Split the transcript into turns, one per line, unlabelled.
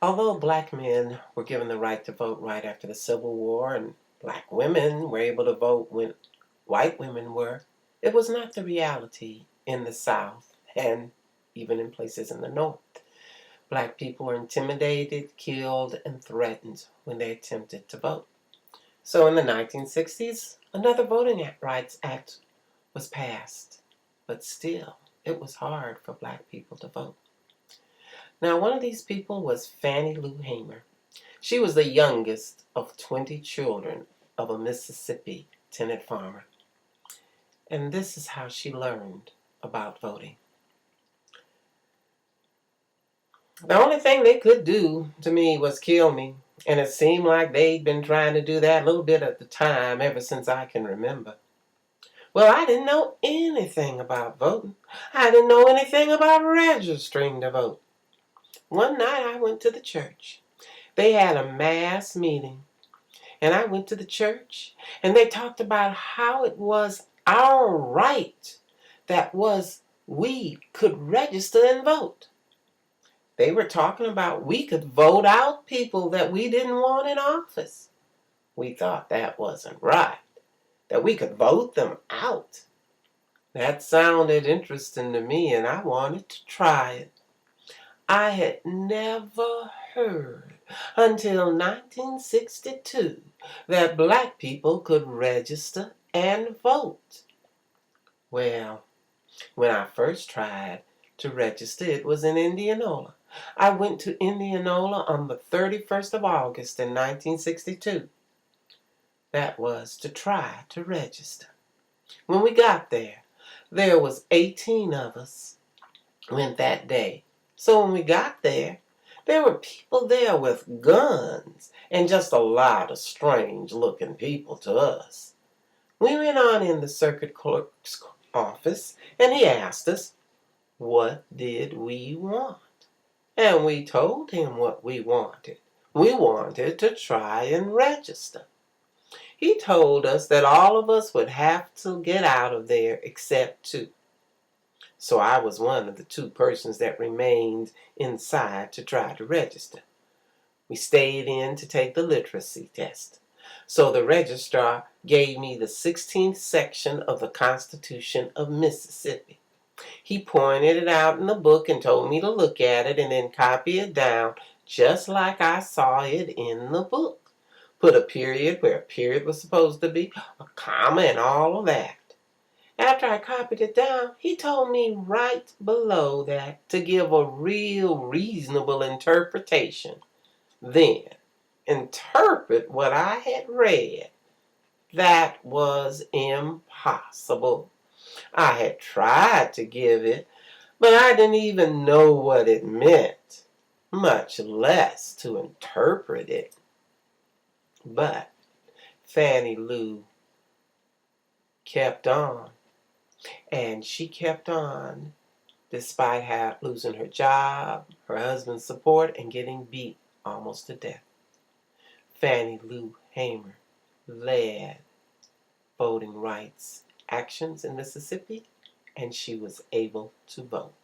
Although black men were given the right to vote right after the Civil War and black women were able to vote when white women were, it was not the reality in the South and even in places in the North. Black people were intimidated, killed, and threatened when they attempted to vote. So in the 1960s, another Voting Rights Act was passed. But still, it was hard for black people to vote. Now, one of these people was Fannie Lou Hamer. She was the youngest of 20 children of a Mississippi tenant farmer. And this is how she learned about voting. The only thing they could do to me was kill me. And it seemed like they'd been trying to do that a little bit at the time ever since I can remember. Well, I didn't know anything about voting. I didn't know anything about registering to vote. One night I went to the church. They had a mass meeting. And I went to the church. And they talked about how it was our right that was we could register and vote. They were talking about we could vote out people that we didn't want in office. We thought that wasn't right, that we could vote them out. That sounded interesting to me, and I wanted to try it. I had never heard until 1962 that black people could register and vote. Well, when I first tried to register, it was in Indianola. I went to Indianola on the 31st of August in 1962. That was to try to register. When we got there, there was 18 of us went that day. So when we got there were people there with guns and just a lot of strange looking people to us. We went on in the circuit clerk's office and he asked us, what did we want? And we told him what we wanted. We wanted to try and register. He told us that all of us would have to get out of there except two. So I was one of the two persons that remained inside to try to register. We stayed in to take the literacy test. So the registrar gave me the 16th section of the Constitution of Mississippi. He pointed it out in the book and told me to look at it and then copy it down just like I saw it in the book. Put a period where a period was supposed to be, a comma and all of that. After I copied it down, he told me right below that to give a real reasonable interpretation. Then, interpret what I had read. That was impossible. I had tried to give it, but I didn't even know what it meant, much less to interpret it. But Fannie Lou kept on, and she kept on despite losing her job, her husband's support, and getting beat almost to death. Fannie Lou Hamer led voting rights actions in Mississippi, and she was able to vote.